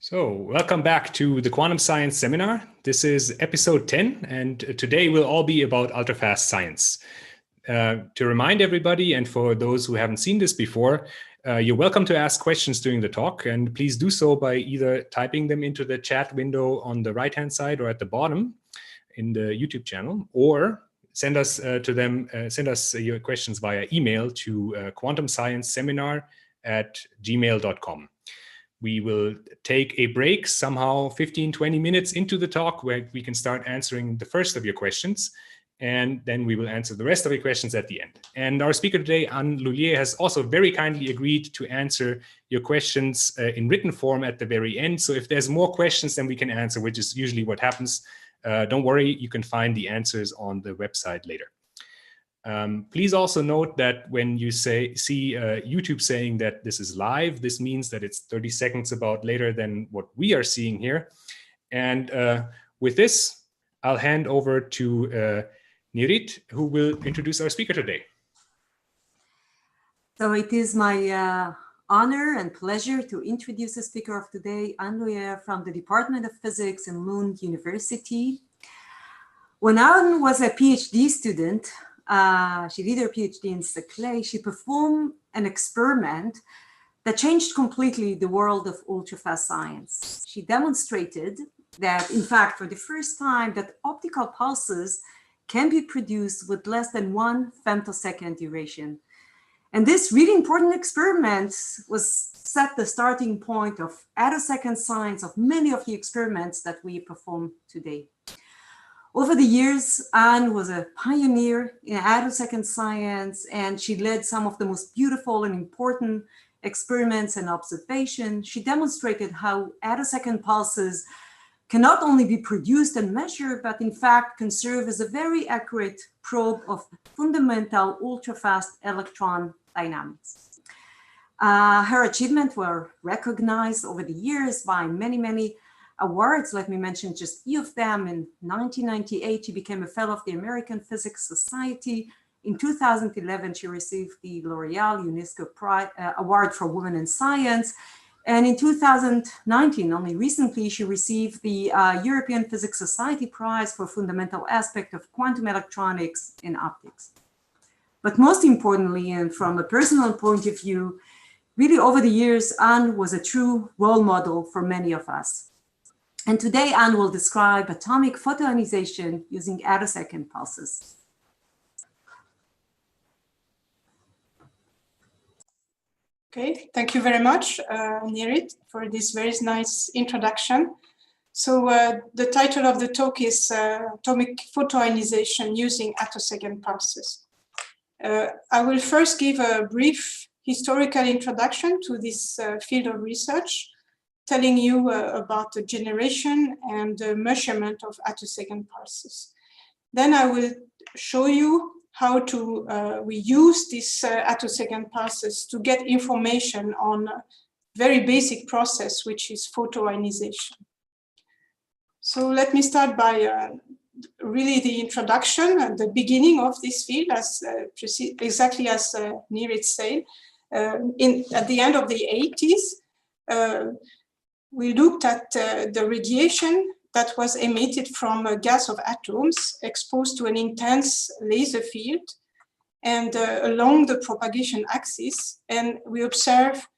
So, welcome back to the Quantum Science Seminar. This is episode 10, and today will all be about ultrafast science. To remind everybody, and for those who haven't seen this before, you're welcome to ask questions during the talk, and please do so by either typing them into the chat window on the right-hand side or at the bottom in the YouTube channel, or send us your questions via email to quantumscienceseminar@gmail.com. We will take a break somehow 15-20 minutes into the talk where we can start answering the first of your questions, and then we will answer the rest of your questions at the end. And our speaker today, Anne Lullier, has also very kindly agreed to answer your questions in written form at the very end. So if there's more questions than we can answer, which is usually what happens, don't worry, you can find the answers on the website later. Please also note that when you see YouTube saying that this is live, this means that it's 30 seconds about later than what we are seeing here. And with this, I'll hand over to Nirit, who will introduce our speaker today. So it is my honor and pleasure to introduce the speaker of today, Anne Lullier from the Department of Physics in Lund University. When Anne was a PhD student, she did her PhD in Seclay. She performed an experiment that changed completely the world of ultrafast science. She demonstrated that, in fact, for the first time, that optical pulses can be produced with less than 1 femtosecond duration. And this really important experiment set the starting point of attosecond science of many of the experiments that we perform today. Over the years, Anne was a pioneer in attosecond science, and she led some of the most beautiful and important experiments and observations. She demonstrated how attosecond pulses can not only be produced and measured, but in fact can serve as a very accurate probe of fundamental ultrafast electron dynamics. Her achievements were recognized over the years by many awards. Let me mention just a few of them. In 1998, she became a fellow of the American Physics Society. In 2011, she received the L'Oreal UNESCO Award for Women in Science. And in 2019, only recently, she received the European Physics Society Prize for fundamental aspect of quantum electronics in optics. But most importantly, and from a personal point of view, really over the years, Anne was a true role model for many of us. And today, Anne will describe atomic photoionization using attosecond pulses. Okay, thank you very much, Nirit, for this very nice introduction. So the title of the talk is Atomic Photoionization using Attosecond pulses. I will first give a brief historical introduction to this field of research, telling you about the generation and the measurement of attosecond pulses. Then I will show you how we use these attosecond pulses to get information on a very basic process, which is photoionization. So let me start by really the introduction and the beginning of this field, exactly as Nirit said. At the end of the 80s, we looked at the radiation that was emitted from a gas of atoms exposed to an intense laser field and along the propagation axis. And we observe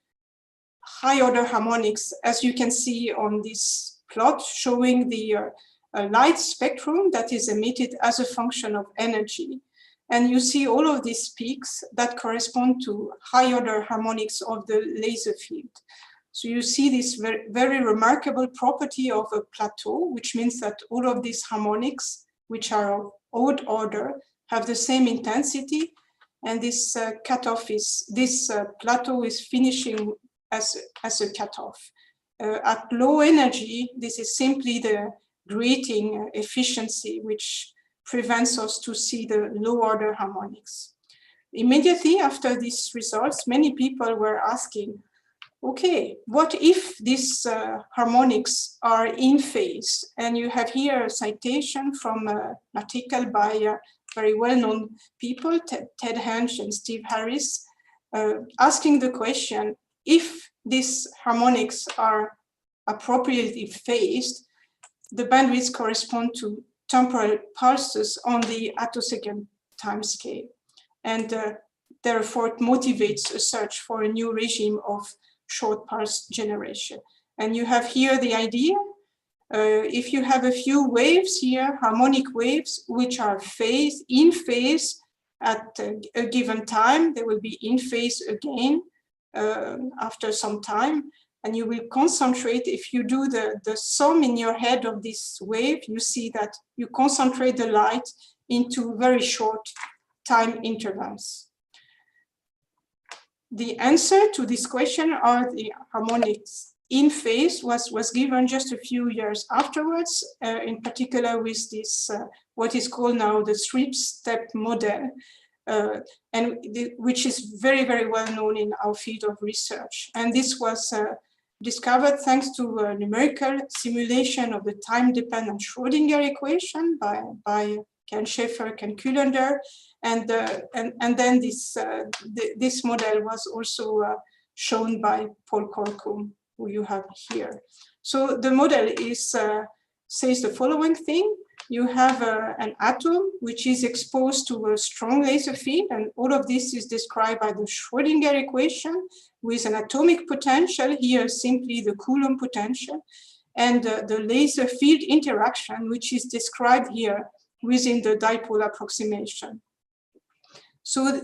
high order harmonics, as you can see on this plot, showing the light spectrum that is emitted as a function of energy. And you see all of these peaks that correspond to high order harmonics of the laser field. So you see this very remarkable property of a plateau, which means that all of these harmonics, which are of odd order, have the same intensity. And this plateau is finishing as a cutoff. At low energy, this is simply the grating efficiency, which prevents us to see the low order harmonics. Immediately after these results, many people were asking, okay, what if these harmonics are in phase? And you have here a citation from an article by very well-known people, Ted Hench and Steve Harris, asking the question, if these harmonics are appropriately phased, the bandwidths correspond to temporal pulses on the attosecond timescale. And therefore, it motivates a search for a new regime of short pulse generation. And you have here the idea. If you have a few waves here, harmonic waves, which are in phase at a given time, they will be in phase again after some time. And you will concentrate, if you do the sum in your head of this wave, you see that you concentrate the light into very short time intervals. The answer to this question are the harmonics in phase was given just a few years afterwards, in particular with this, what is called now the three-step model, which is very, very well known in our field of research. And this was discovered thanks to a numerical simulation of the time-dependent Schrödinger equation by Ken Schaefer, Ken Kullander, and then this model was also shown by Paul Corkum, who you have here. So the model says the following thing. You have an atom which is exposed to a strong laser field, and all of this is described by the Schrödinger equation with an atomic potential, here simply the Coulomb potential, and the laser field interaction, which is described here within the dipole approximation. So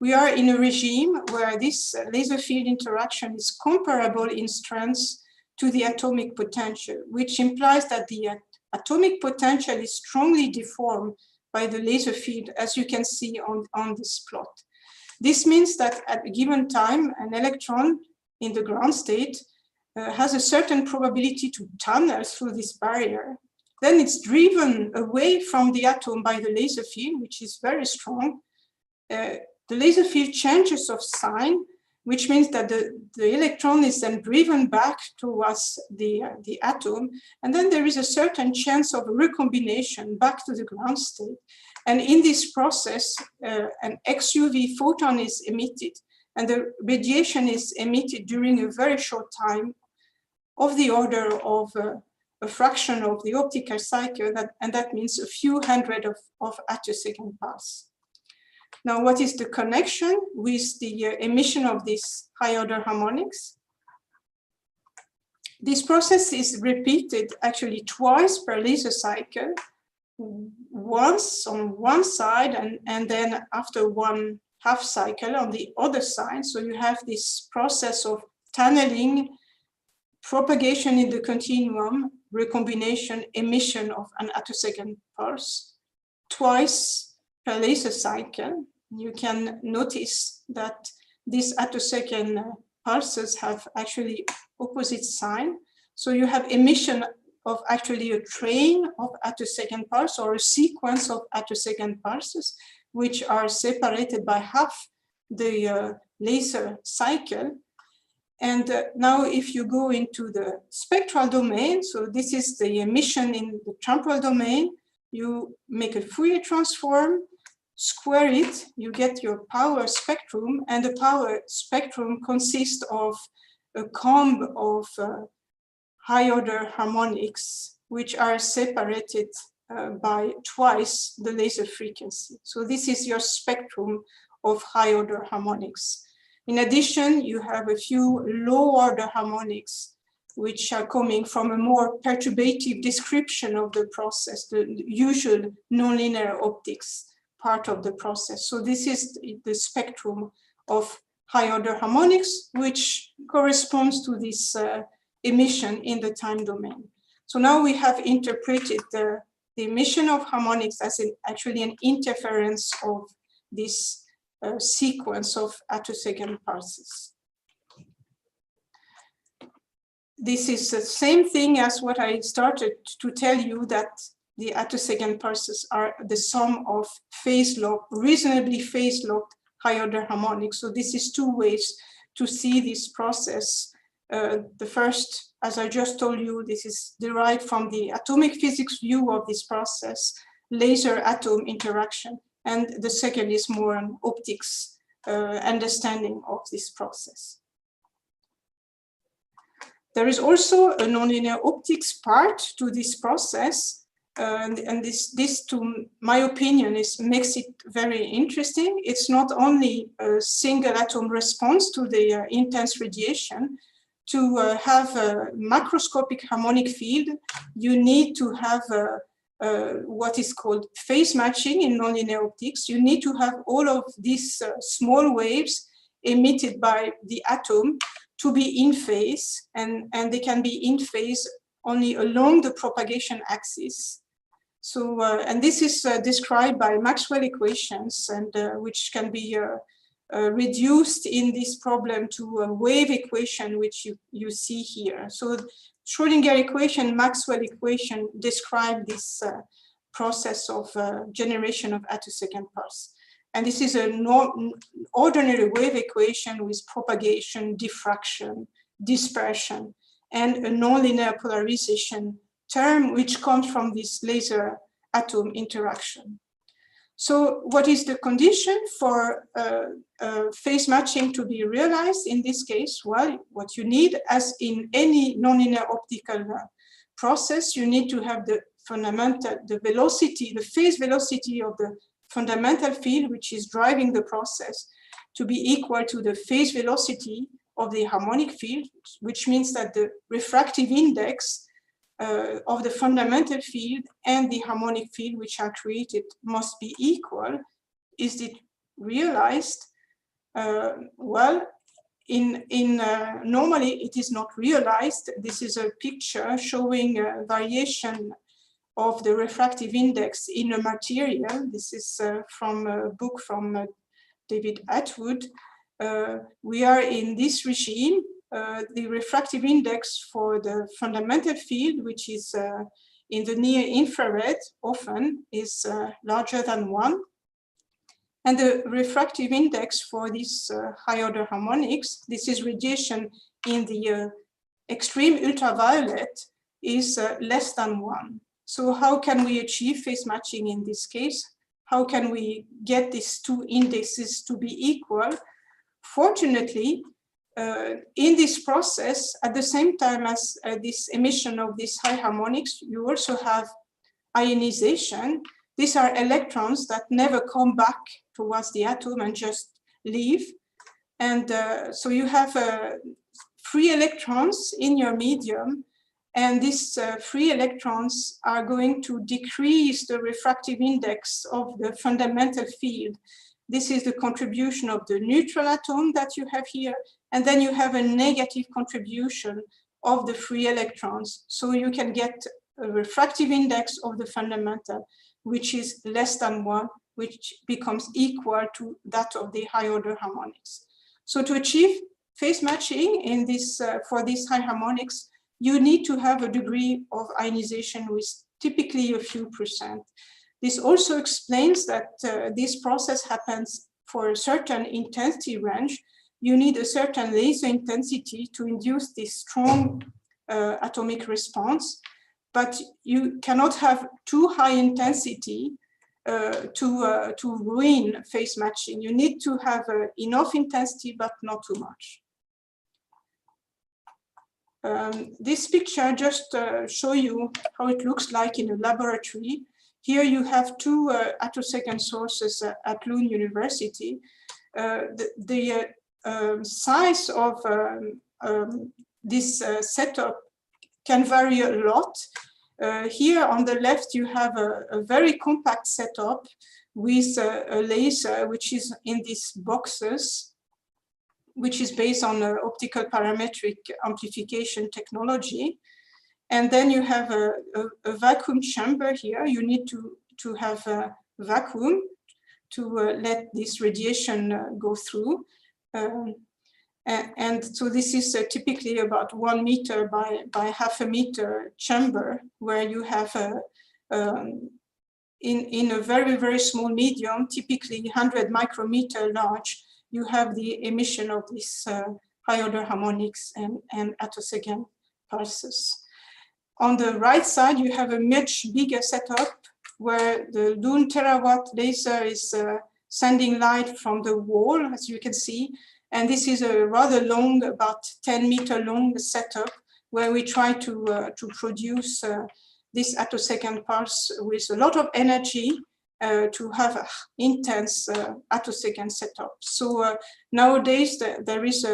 we are in a regime where this laser field interaction is comparable in strength to the atomic potential, which implies that the atomic potential is strongly deformed by the laser field, as you can see on this plot. This means that at a given time, an electron in the ground state has a certain probability to tunnel through this barrier. Then it's driven away from the atom by the laser field, which is very strong. The laser field changes of sign, which means that the electron is then driven back towards the atom. And then there is a certain chance of recombination back to the ground state. And in this process, an XUV photon is emitted, and the radiation is emitted during a very short time of the order of a fraction of the optical cycle, and that means a few hundred of attosecond pulse. Now, what is the connection with the emission of these high-order harmonics? This process is repeated actually twice per laser cycle, once on one side and then after one half cycle on the other side. So you have this process of tunneling, propagation in the continuum, recombination, emission of an attosecond pulse twice per laser cycle. You can notice that these attosecond pulses have actually opposite sign. So you have emission of actually a train of attosecond pulse or a sequence of attosecond pulses, which are separated by half the laser cycle. And now if you go into the spectral domain, so this is the emission in the temporal domain, you make a Fourier transform, square it, you get your power spectrum, and the power spectrum consists of a comb of high-order harmonics, which are separated by twice the laser frequency. So this is your spectrum of high-order harmonics. In addition, you have a few low-order harmonics, which are coming from a more perturbative description of the process, the usual nonlinear optics part of the process. So this is the spectrum of high-order harmonics, which corresponds to this emission in the time domain. So now we have interpreted the emission of harmonics as actually an interference of this sequence of attosecond pulses. This is the same thing as what I started to tell you, that the attosecond pulses are the sum of phase-locked, reasonably phase-locked high-order harmonics. So this is two ways to see this process. The first, as I just told you, this is derived from the atomic physics view of this process, laser-atom interaction. And the second is more an optics understanding of this process. There is also a nonlinear optics part to this process, and this, to my opinion, makes it very interesting. It's not only a single atom response to the intense radiation. To have a macroscopic harmonic field, you need to have what is called phase matching in nonlinear optics. You need to have all of these small waves emitted by the atom to be in phase, and they can be in phase only along the propagation axis. So, and this is described by Maxwell equations, and which can be reduced in this problem to a wave equation, which you see here. So Schrödinger equation, Maxwell equation describe this process of generation of attosecond pulse. And this is an ordinary wave equation with propagation, diffraction, dispersion, and a nonlinear polarization term, which comes from this laser atom interaction. So what is the condition for phase matching to be realized in this case? Well, what you need, as in any nonlinear optical process, you need to have the fundamental, the velocity, the phase velocity of the fundamental field, which is driving the process, to be equal to the phase velocity of the harmonic field, which means that the refractive index of the fundamental field and the harmonic field, which are created, must be equal. Is it realized? Well, normally it is not realized. This is a picture showing a variation of the refractive index in a material. This is from a book from David Atwood. We are in this regime. The refractive index for the fundamental field, which is in the near infrared, often is larger than 1. And the refractive index for this high order harmonics, this is radiation in the extreme ultraviolet, is less than 1. So how can we achieve phase matching in this case? How can we get these two indexes to be equal? Fortunately, in this process, at the same time as this emission of these high harmonics, you also have ionization. These are electrons that never come back towards the atom and just leave. And so you have free electrons in your medium, and these free electrons are going to decrease the refractive index of the fundamental field. This is the contribution of the neutral atom that you have here, and then you have a negative contribution of the free electrons. So you can get a refractive index of the fundamental, which is less than 1, which becomes equal to that of the high order harmonics. So to achieve phase matching in this, for these high harmonics, you need to have a degree of ionization with typically a few %. This also explains that this process happens for a certain intensity range. You need a certain laser intensity to induce this strong atomic response, but you cannot have too high intensity to ruin phase matching. You need to have enough intensity, but not too much. This picture just show you how it looks like in a laboratory. Here you have two attosecond sources at Lund University. The size of this setup can vary a lot. Here on the left, you have a very compact setup with a laser, which is in these boxes, which is based on optical parametric amplification technology. And then you have a vacuum chamber here. You need to have a vacuum to let this radiation go through. And so this is typically about 1 meter by half a meter chamber, where you have in a very, very small medium, typically 100 micrometer large, you have the emission of these high order harmonics and attosecond pulses. On the right side, you have a much bigger setup where the Lund terawatt laser is sending light from the wall, as you can see. And this is a rather long, about 10 meter long setup where we try to produce this attosecond pulse with a lot of energy to have an intense attosecond setup. So nowadays there is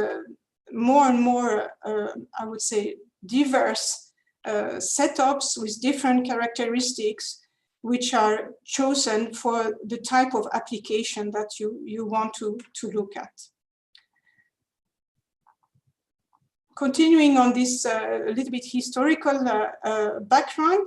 more and more, I would say, diverse setups with different characteristics, which are chosen for the type of application that you want to look at. Continuing on this a little bit historical background,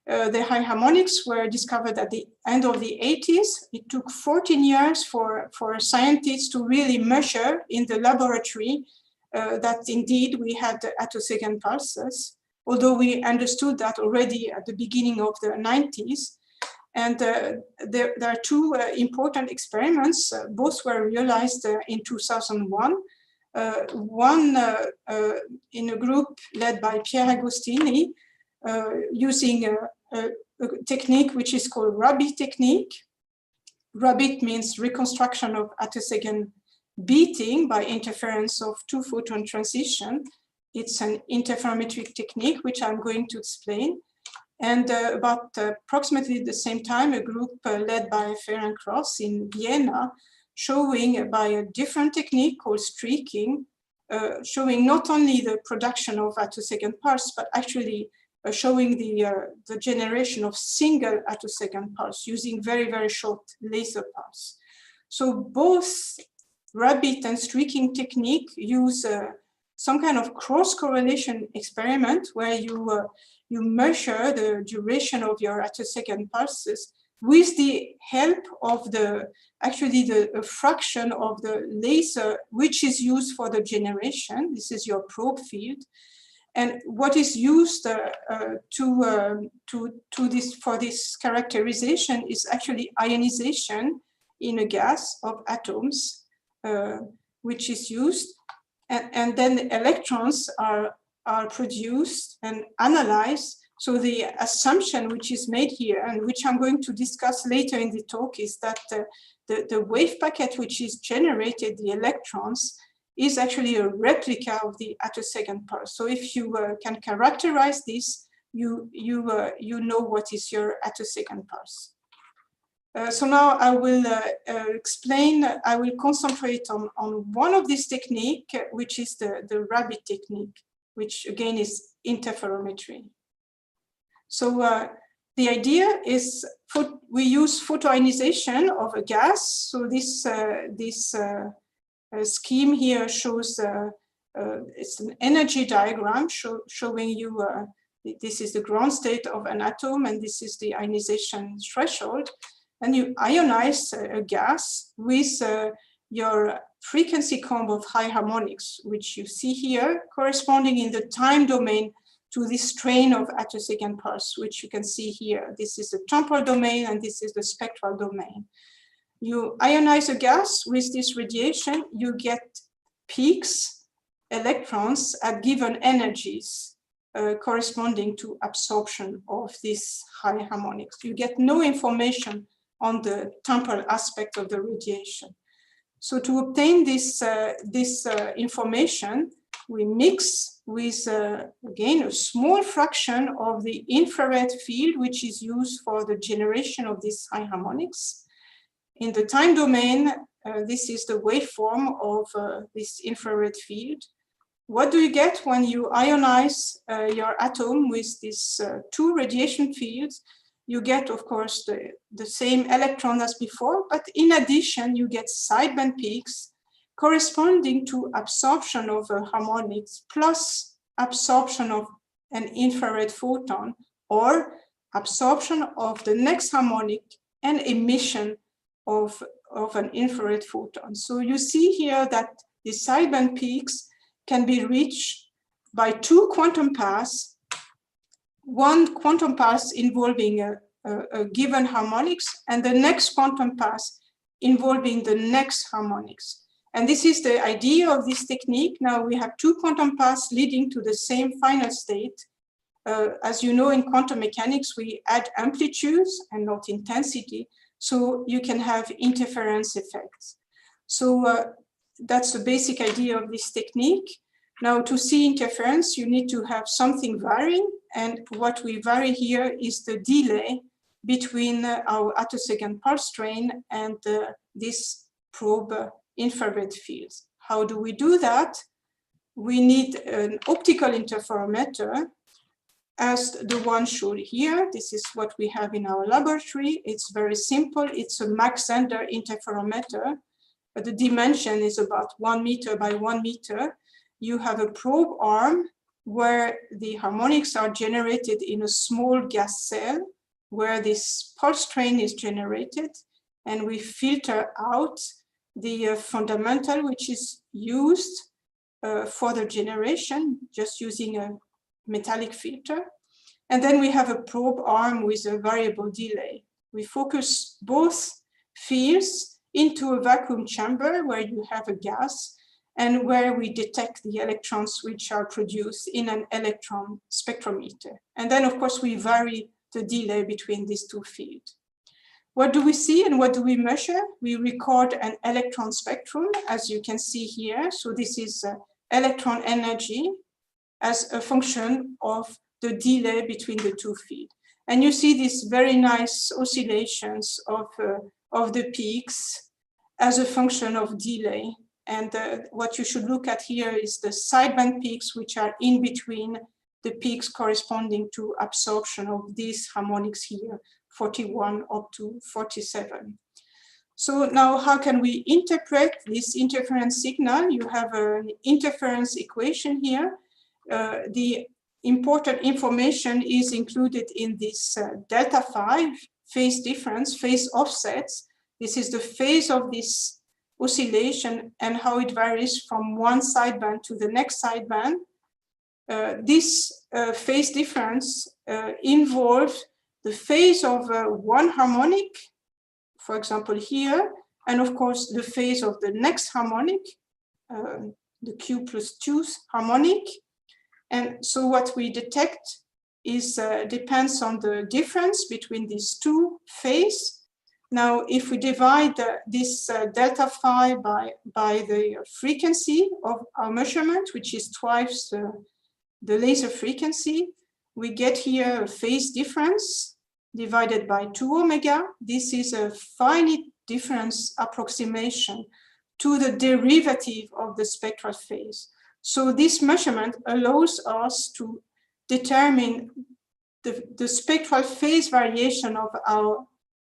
the high harmonics were discovered at the end of the 80s. It took 14 years for scientists to really measure in the laboratory that indeed we had attosecond pulses, although we understood that already at the beginning of the 90s. And there are two important experiments. Both were realized in 2001. One in a group led by Pierre Agostini, using a technique which is called Rabbit technique. Rabbit means reconstruction of attosecond beating by interference of two photon transition. It's an interferometric technique, which I'm going to explain. And about approximately the same time, a group led by Ferencross in Vienna, showing by a different technique called streaking, showing not only the production of attosecond pulse, but actually showing the generation of single attosecond pulse using very, very short laser pulse. So both Rabbit and streaking technique use some kind of cross-correlation experiment where you measure the duration of your attosecond pulses with the help of the fraction of the laser which is used for the generation. This is your probe field. And what is used for this characterization is actually ionization in a gas of atoms, which is used. And then the electrons are produced and analyzed. So the assumption which is made here, and which I'm going to discuss later in the talk, is that the wave packet which is generated, the electrons, is actually a replica of the attosecond pulse. So if you can characterize this, you know what is your attosecond pulse. So now I will explain, I will concentrate on one of this technique, which is the Rabbit technique, which again is interferometry. So the idea is we use photoionization of a gas. So this scheme here shows it's an energy diagram showing you this is the ground state of an atom, and this is the ionization threshold. And you ionize a gas with your frequency comb of high harmonics, which you see here, corresponding in the time domain to this strain of attosecond pulse, which you can see here. This is the temporal domain, and this is the spectral domain. You ionize a gas with this radiation, you get peaks, electrons at given energies corresponding to absorption of this high harmonics. You get no information on the temporal aspect of the radiation. So to obtain this information, we mix with, again, a small fraction of the infrared field, which is used for the generation of these high harmonics. In the time domain, this is the waveform of this infrared field. What do you get when you ionize your atom with these two radiation fields? You get, of course, the same electron as before, but in addition, you get sideband peaks corresponding to absorption of harmonics plus absorption of an infrared photon, or absorption of the next harmonic and emission of an infrared photon. So you see here that the sideband peaks can be reached by two quantum paths, one quantum path involving a given harmonics, and the next quantum path involving the next harmonics. And this is the idea of this technique. Now we have two quantum paths leading to the same final state. As you know, in quantum mechanics, we add amplitudes and not intensity, so you can have interference effects. So that's the basic idea of this technique. Now, to see interference, you need to have something varying, and what we vary here is the delay between our attosecond pulse train and this probe infrared fields. How do we do that? We need an optical interferometer as the one shown here. This is what we have in our laboratory. It's very simple. It's a Mach-Zehnder interferometer. But the dimension is about 1 meter by 1 meter. You have a probe arm where the harmonics are generated in a small gas cell where this pulse train is generated, and we filter out the fundamental which is used for the generation, just using a metallic filter. And then we have a probe arm with a variable delay. We focus both fields into a vacuum chamber where you have a gas and where we detect the electrons which are produced in an electron spectrometer. And then, of course, we vary the delay between these two fields. What do we see and what do we measure? We record an electron spectrum, as you can see here. So this is electron energy as a function of the delay between the two fields. And you see these very nice oscillations of the peaks as a function of delay. And what you should look at here is the sideband peaks, which are in between the peaks corresponding to absorption of these harmonics here, 41 up to 47. So now how can we interpret this interference signal? You have an interference equation here. The important information is included in this delta phi phase difference, phase offsets. This is the phase of this oscillation and how it varies from one sideband to the next sideband. This phase difference involves the phase of one harmonic, for example here, and of course the phase of the next harmonic, the Q+2 harmonic. And so what we detect is depends on the difference between these two phases. Now, if we divide this delta phi by the frequency of our measurement, which is twice the laser frequency, we get here a phase difference divided by 2 omega. This is a finite difference approximation to the derivative of the spectral phase. So this measurement allows us to determine the spectral phase variation of our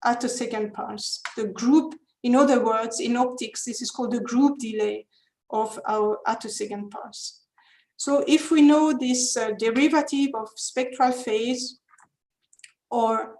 attosecond pulse, the group, in other words, in optics, this is called the group delay of our attosecond pulse. So if we know this derivative of spectral phase, or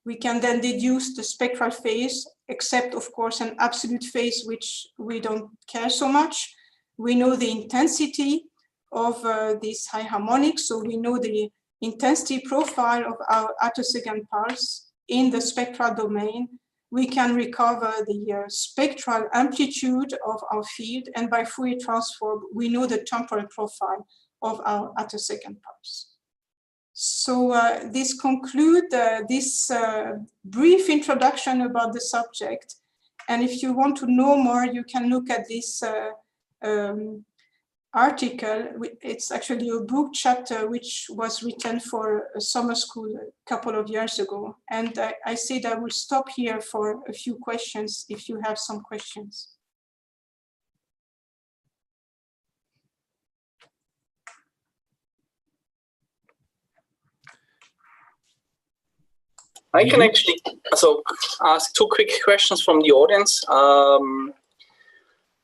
we can then deduce the spectral phase, except of course an absolute phase, which we don't care so much. We know the intensity of these high harmonics, so we know the intensity profile of our attosecond pulse in the spectral domain. We can recover the spectral amplitude of our field, and by Fourier transform, we know the temporal profile of our attosecond pulse. So this concludes this brief introduction about the subject. And if you want to know more, you can look at this article. It's actually a book chapter which was written for a summer school a couple of years ago. And I said I will stop here for a few questions if you have some questions. I can actually ask two quick questions from the audience.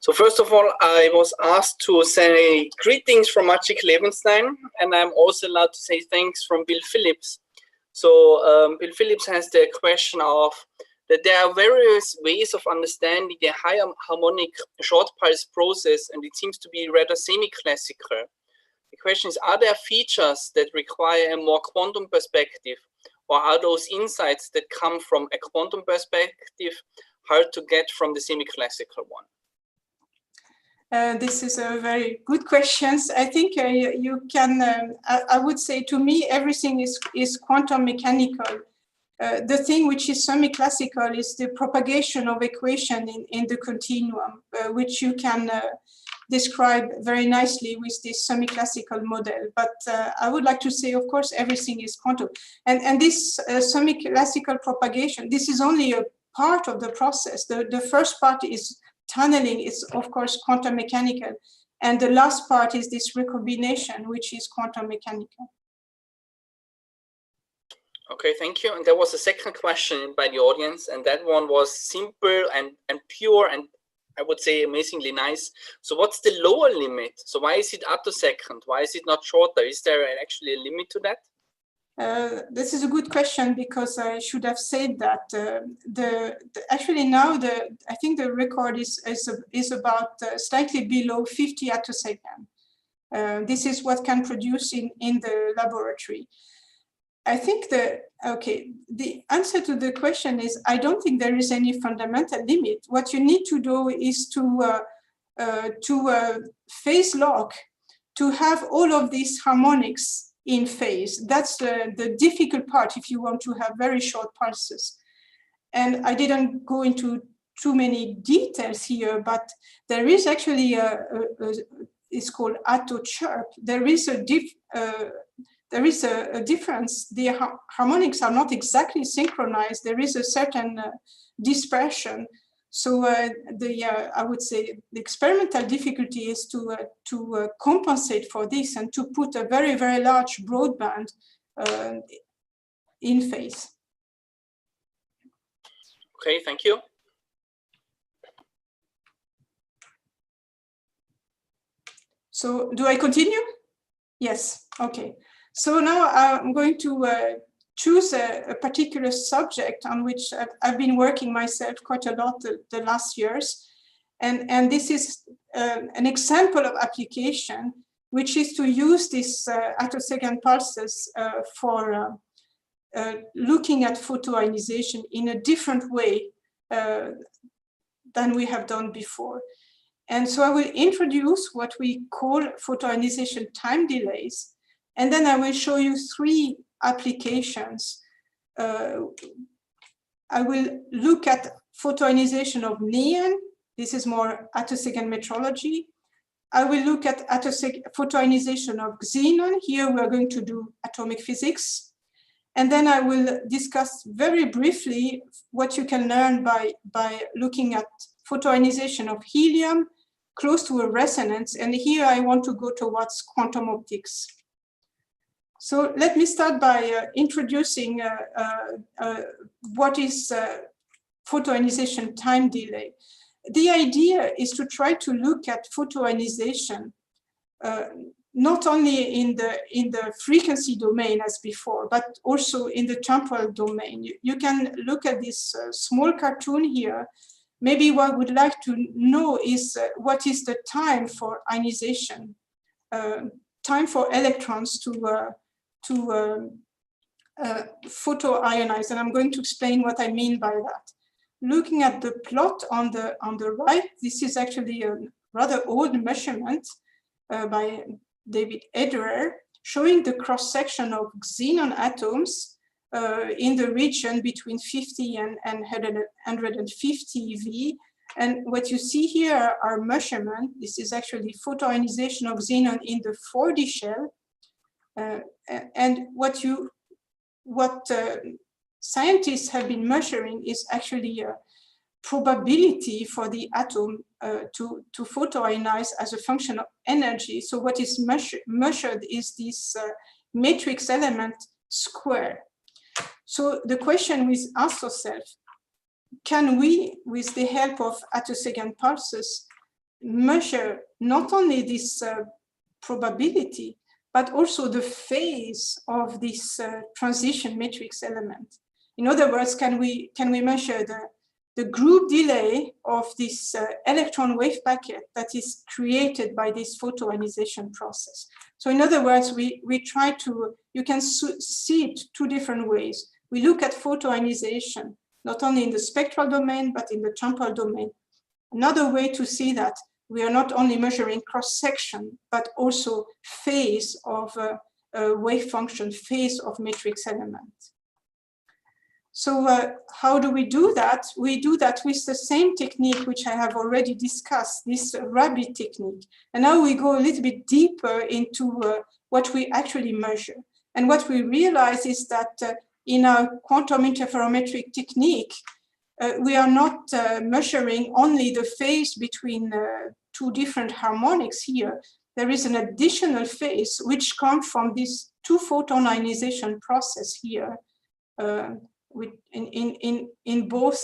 So first of all, I was asked to say greetings from Maciek Levenstein, and I'm also allowed to say thanks from Bill Phillips. So Bill Phillips has the question of that there are various ways of understanding the high harmonic short pulse process, and it seems to be rather semi-classical. The question is, are there features that require a more quantum perspective, or are those insights that come from a quantum perspective hard to get from the semi-classical one? This is a very good question. I think you can, I would say to me, everything is quantum mechanical. The thing which is semi-classical is the propagation of equation in the continuum, which you can described very nicely with this semi-classical model. But I would like to say, of course, everything is quantum. And this semi-classical propagation, this is only a part of the process. The first part is tunneling, is of course quantum mechanical. And the last part is this recombination, which is quantum mechanical. Okay, thank you. And there was a second question by the audience, and that one was simple and pure, and I would say amazingly nice. So what's the lower limit? So why is it attosecond? Why is it not shorter? Is there actually a limit to that? This is a good question, because I should have said that actually now I think the record is about slightly below 50 attosecond. This is what can produce in the laboratory. I think the answer to the question is, I don't think there is any fundamental limit. What you need to do is to phase lock, to have all of these harmonics in phase. That's the difficult part if you want to have very short pulses. And I didn't go into too many details here, but there is actually it's called atto-chirp. There is a difference. The harmonics are not exactly synchronized. There is a certain dispersion. So I would say the experimental difficulty is to compensate for this and to put a very, very large broadband in phase. Okay, thank you. So do I continue? Yes, okay. So now I'm going to choose a particular subject on which I've been working myself quite a lot the last years. And this is an example of application, which is to use this attosecond pulses for looking at photoionization in a different way than we have done before. And so I will introduce what we call photoionization time delays. And then I will show you 3 applications. I will look at photoionization of neon. This is more attosecond metrology. I will look at photoionization of xenon. Here we are going to do atomic physics. And then I will discuss very briefly what you can learn by looking at photoionization of helium close to a resonance. And here I want to go towards quantum optics. So let me start by introducing what is photoionization time delay. The idea is to try to look at photoionization not only in the frequency domain as before, but also in the temporal domain. You can look at this small cartoon here. Maybe what I would like to know is what is the time for ionization, time for electrons to photoionize, and I'm going to explain what I mean by that. Looking at the plot on the right, this is actually a rather old measurement by David Ederer, showing the cross-section of xenon atoms in the region between 50 and 150 eV. And what you see here are measurements. This is actually photoionization of xenon in the 4D shell. And what scientists have been measuring is actually a probability for the atom to photoionize as a function of energy. So what is measured is this matrix element square. So the question we ask ourselves, can we, with the help of attosecond pulses, measure not only this probability, but also the phase of this transition matrix element? In other words, can we measure the group delay of this electron wave packet that is created by this photoionization process? So in other words, we try to, you can see it 2 different ways. We look at photoionization, not only in the spectral domain, but in the temporal domain. Another way to see that, we are not only measuring cross-section, but also phase of a wave function, phase of matrix element. So how do we do that? We do that with the same technique which I have already discussed, this rabbit technique. And now we go a little bit deeper into what we actually measure. And what we realize is that in our quantum interferometric technique, we are not measuring only the phase between two different harmonics here. There is an additional phase which comes from this two-photon ionization process here. In both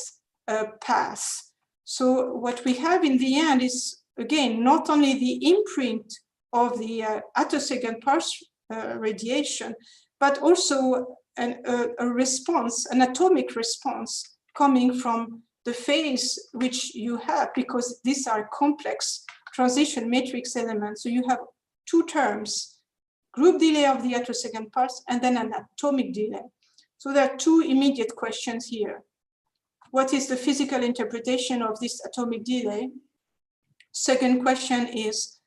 paths. So what we have in the end is, again, not only the imprint of the attosecond pulse radiation, but also a response, an atomic response coming from the phase which you have, because these are complex transition matrix elements. So you have two terms, group delay of the attosecond pulse and then an atomic delay. So there are two immediate questions here. What is the physical interpretation of this atomic delay? Second question is,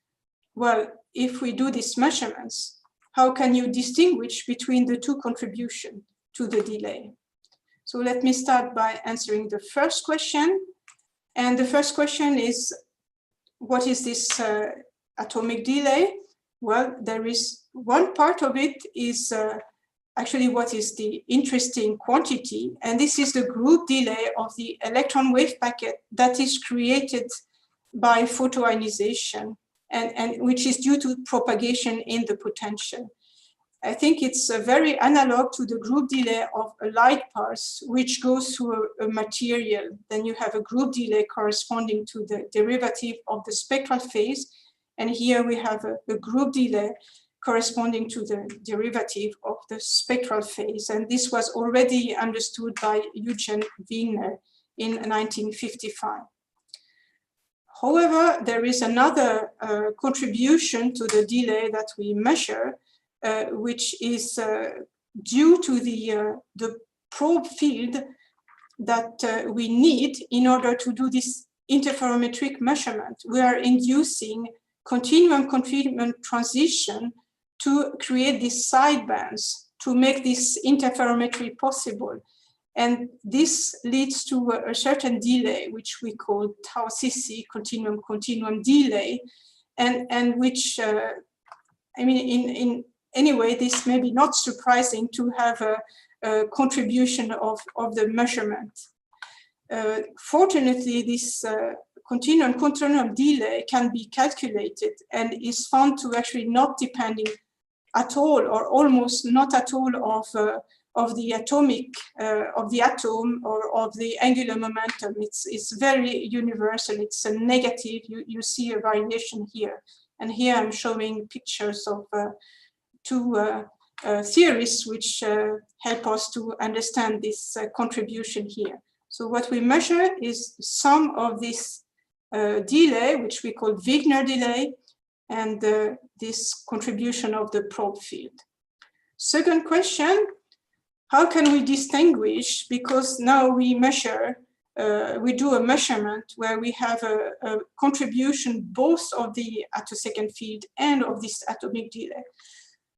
well, if we do these measurements, how can you distinguish between the two contributions to the delay? So let me start by answering the first question. And the first question is, what is this atomic delay? Well, there is one part of it is actually what is the interesting quantity, and this is the group delay of the electron wave packet that is created by photoionization and which is due to propagation in the potential. I think it's very analog to the group delay of a light pulse, which goes through a material. Then you have a group delay corresponding to the derivative of the spectral phase. And here we have a group delay corresponding to the derivative of the spectral phase. And this was already understood by Eugen Wigner in 1955. However, there is another contribution to the delay that we measure, which is due to the probe field that we need in order to do this interferometric measurement. We are inducing continuum transition to create these sidebands to make this interferometry possible. And this leads to a certain delay, which we call tau CC, continuum delay, and which, I mean, in anyway, this may be not surprising to have a contribution of the measurement. Fortunately, this continuum delay can be calculated and is found to actually not depending at all, or almost not at all, of the atomic, of the atom or of the angular momentum. It's very universal. It's a negative. You see a variation here. And here I'm showing pictures of two theories which help us to understand this contribution here. So what we measure is some of this delay, which we call Wigner delay, and this contribution of the probe field. Second question, how can we distinguish? Because now we measure, we do a measurement where we have a contribution both of the attosecond field and of this atomic delay.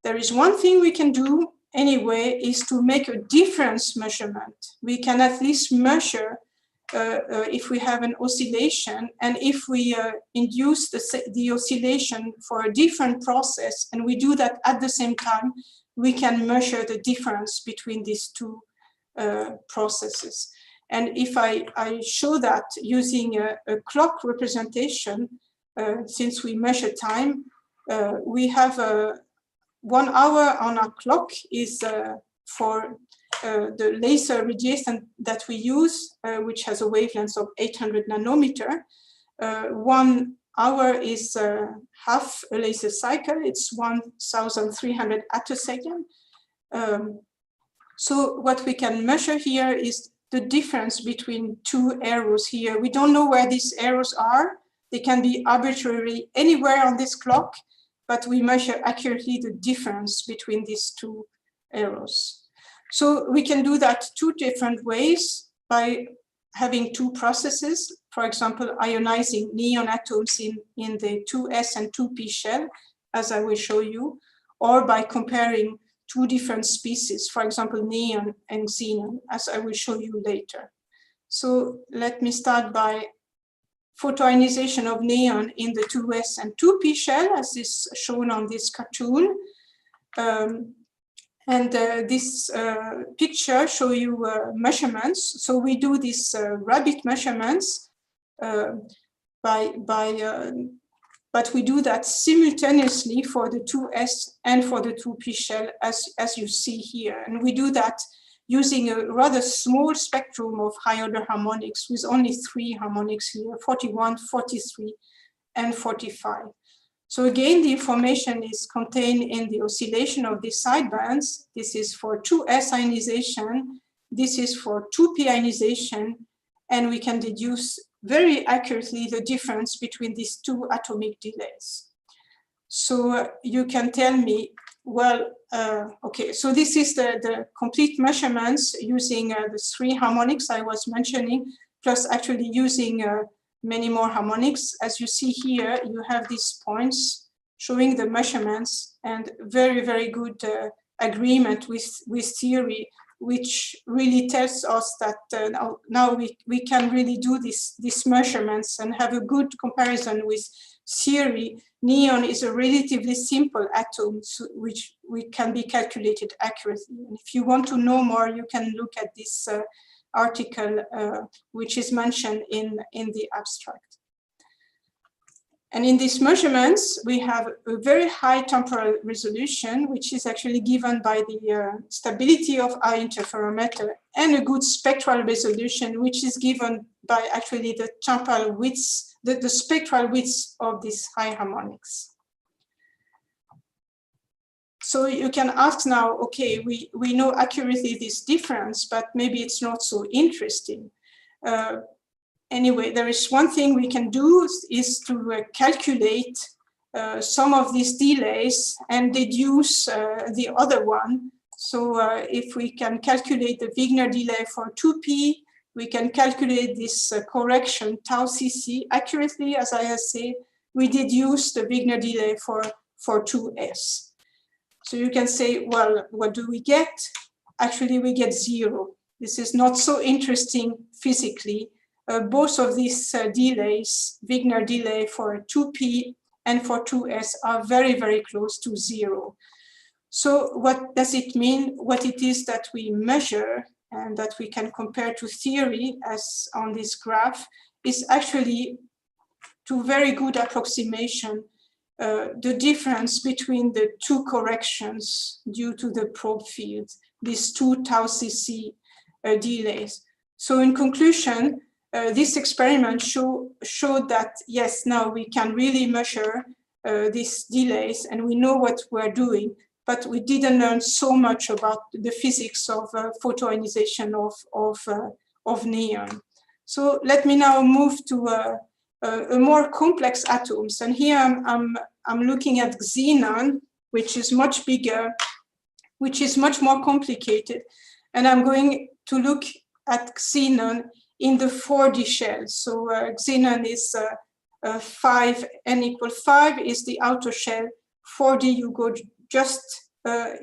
There is one thing we can do anyway, is to make a difference measurement. We can at least measure if we have an oscillation, and if we induce the oscillation for a different process, and we do that at the same time, we can measure the difference between these two processes. And if I show that using a clock representation, since we measure time, we have 1 hour on our clock is for the laser radiation that we use, which has a wavelength of 800 nanometer. 1 hour is half a laser cycle. It's 1,300 attosecond. So what we can measure here is the difference between two arrows here. We don't know where these arrows are. They can be arbitrarily anywhere on this clock, but we measure accurately the difference between these two arrows. So we can do that two different ways, by having two processes, for example, ionizing neon atoms in the 2s and 2p shell, as I will show you, or by comparing two different species, for example, neon and xenon, as I will show you later. So let me start by photoionization of neon in the 2s and 2p shell, as is shown on this cartoon. This picture show you measurements. So we do these rabbit measurements but we do that simultaneously for the 2s and for the 2p shell, as you see here. And we do that using a rather small spectrum of high order harmonics with only 3 harmonics here, 41, 43, and 45. So again, the information is contained in the oscillation of the sidebands. This is for 2s ionization, this is for 2p ionization, and we can deduce very accurately the difference between these two atomic delays. So you can tell me, well, okay, so this is the complete measurements using the 3 harmonics I was mentioning, plus actually using many more harmonics. As you see here, you have these points showing the measurements, and very, very good agreement with theory, which really tells us that now we can really do these measurements and have a good comparison with theory. Neon is a relatively simple atom, which can be calculated accurately. And if you want to know more, you can look at this article, which is mentioned in the abstract. And in these measurements, we have a very high temporal resolution, which is actually given by the stability of our interferometer, and a good spectral resolution, which is given by actually the temporal widths, the spectral widths of these high harmonics. So you can ask now, okay, we know accurately this difference, but maybe it's not so interesting. Anyway, there is one thing we can do is to calculate some of these delays and deduce the other one. So if we can calculate the Wigner delay for 2p, we can calculate this correction tau cc accurately. As I have said, we deduce the Wigner delay for 2s. So you can say, well, what do we get? Actually, we get 0. This is not so interesting physically. Both of these delays, Wigner delay for 2p and for 2s, are very, very close to 0. So what does it mean? What it is that we measure and that we can compare to theory, as on this graph, is actually, to very good approximation, the difference between the two corrections due to the probe field, these 2 tau cc delays. So in conclusion, this experiment showed that, yes, now we can really measure these delays and we know what we're doing, but we didn't learn so much about the physics of photoionization of neon. So let me now move to a more complex atoms. And here I'm looking at xenon, which is much bigger, which is much more complicated. And I'm going to look at xenon in the 4D shell. So xenon is 5, n = 5 is the outer shell. 4D, you go just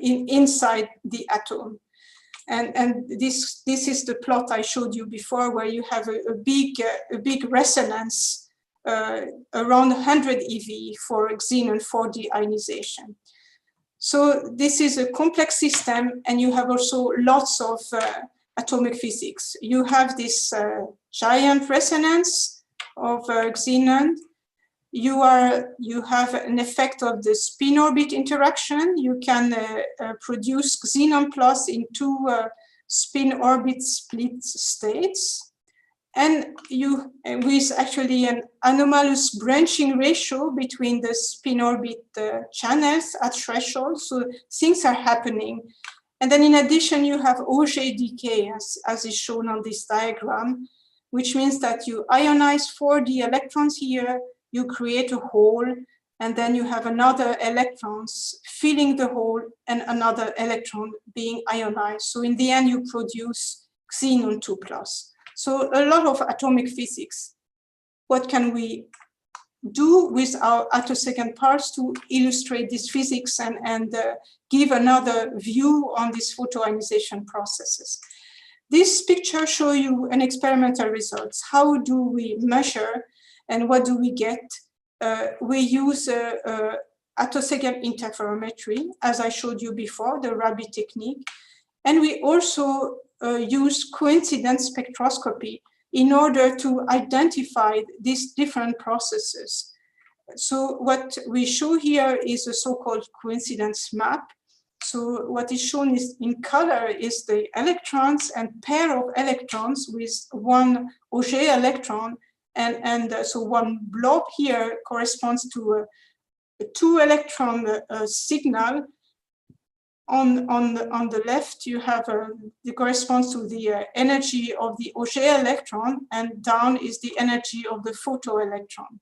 inside the atom. And this is the plot I showed you before, where you have a big resonance around 100 eV for xenon 4D ionization. So this is a complex system, and you have also lots of atomic physics. You have this giant resonance of xenon. You have an effect of the spin orbit interaction. You can produce xenon plus in 2 spin orbit split states. And you, with actually an anomalous branching ratio between the spin orbit channels at threshold. So things are happening. And then in addition, you have Auger decay, as is shown on this diagram, which means that you ionize 4D electrons here, you create a hole, and then you have another electrons filling the hole and another electron being ionized. So in the end, you produce xenon 2+. So a lot of atomic physics. What can we do with our attosecond parts to illustrate this physics and give another view on these photoionization processes. This picture shows you an experimental results. How do we measure and what do we get? We use attosecond interferometry, as I showed you before, the rabbit technique. And we also use coincidence spectroscopy in order to identify these different processes. So what we show here is a so-called coincidence map. So what is shown is in color is the electrons and pair of electrons with one Auger electron. And so one blob here corresponds to a 2-electron signal. On the left, you have it corresponds to the energy of the Auger electron, and down is the energy of the photoelectron.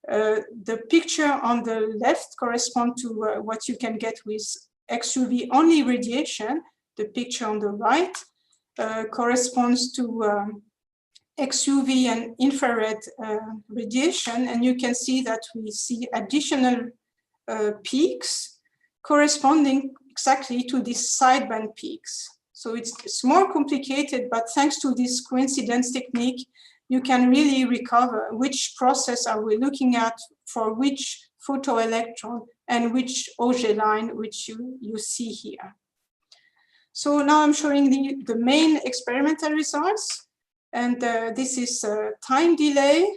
The picture on the left corresponds to what you can get with XUV only radiation. The picture on the right corresponds to XUV and infrared radiation, and you can see that we see additional peaks corresponding exactly to these sideband peaks. So it's more complicated, but thanks to this coincidence technique, you can really recover which process are we looking at for which photoelectron and which Auger line, which you see here. So now I'm showing the main experimental results. And this is time delay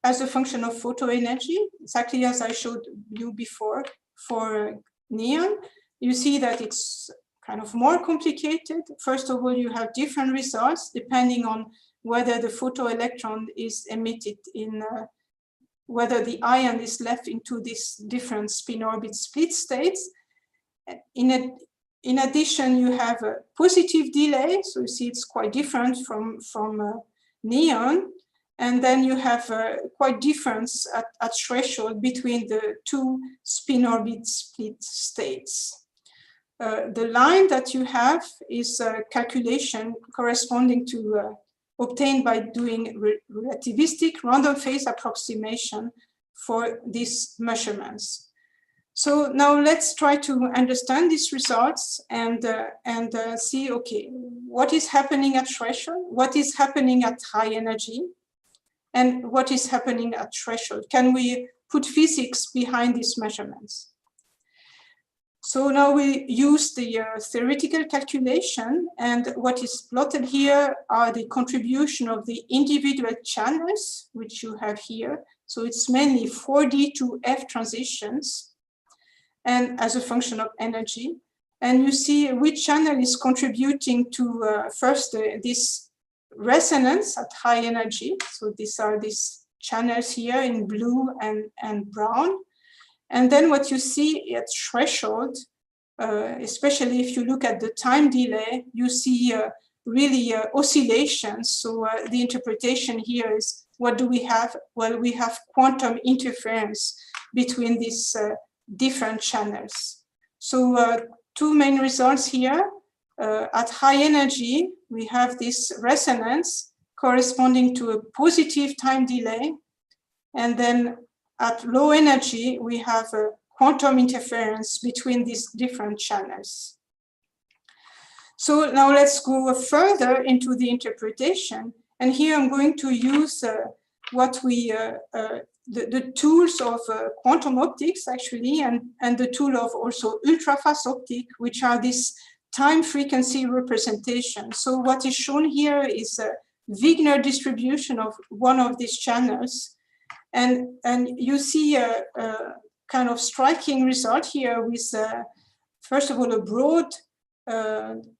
as a function of photo energy, exactly as I showed you before for neon. You see that it's kind of more complicated. First of all, you have different results depending on whether the photoelectron is emitted in, whether the ion is left into these different spin orbit split states. In addition, you have a positive delay. So you see it's quite different from neon. And then you have quite difference at threshold between the two spin orbit split states. The line that you have is a calculation corresponding to obtained by doing relativistic random phase approximation for these measurements. So now let's try to understand these results and see, okay, what is happening at threshold? What is happening at high energy? And what is happening at threshold? Can we put physics behind these measurements? So now we use the theoretical calculation, and what is plotted here are the contribution of the individual channels, which you have here. So it's mainly 4D to F transitions, and as a function of energy. And you see which channel is contributing to first this resonance at high energy. So these are these channels here in blue and brown. And then what you see at threshold, especially if you look at the time delay, you see really oscillations. So the interpretation here is, what do we have? Well, we have quantum interference between these different channels. So two main results here. At high energy, we have this resonance corresponding to a positive time delay. And then at low energy, we have a quantum interference between these different channels. So now let's go further into the interpretation. And here I'm going to use what we, the tools of quantum optics actually, and the tool of also ultrafast optic, which are this time frequency representation. So what is shown here is a Wigner distribution of one of these channels. And you see a kind of striking result here with, first of all, a broad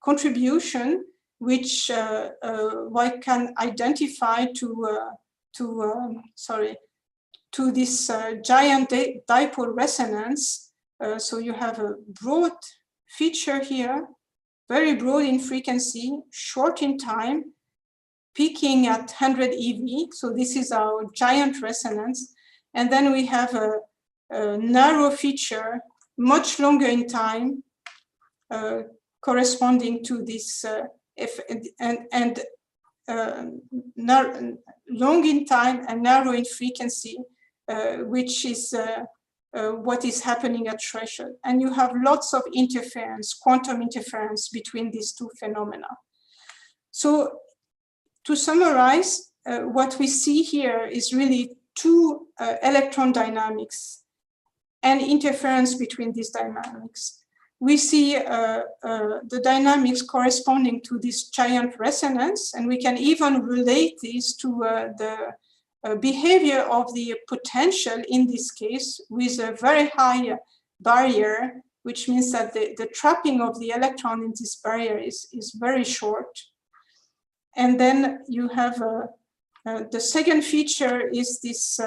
contribution, which one can identify to this giant dipole resonance. So you have a broad feature here, very broad in frequency, short in time, peaking at 100 eV. So this is our giant resonance. And then we have a narrow feature, much longer in time, corresponding to this, long in time and narrow in frequency, which is what is happening at threshold. And you have lots of interference, quantum interference between these two phenomena. So to summarize, what we see here is really two electron dynamics and interference between these dynamics. We see the dynamics corresponding to this giant resonance, and we can even relate this to the behavior of the potential in this case with a very high barrier, which means that the trapping of the electron in this barrier is very short. And then you have the second feature is this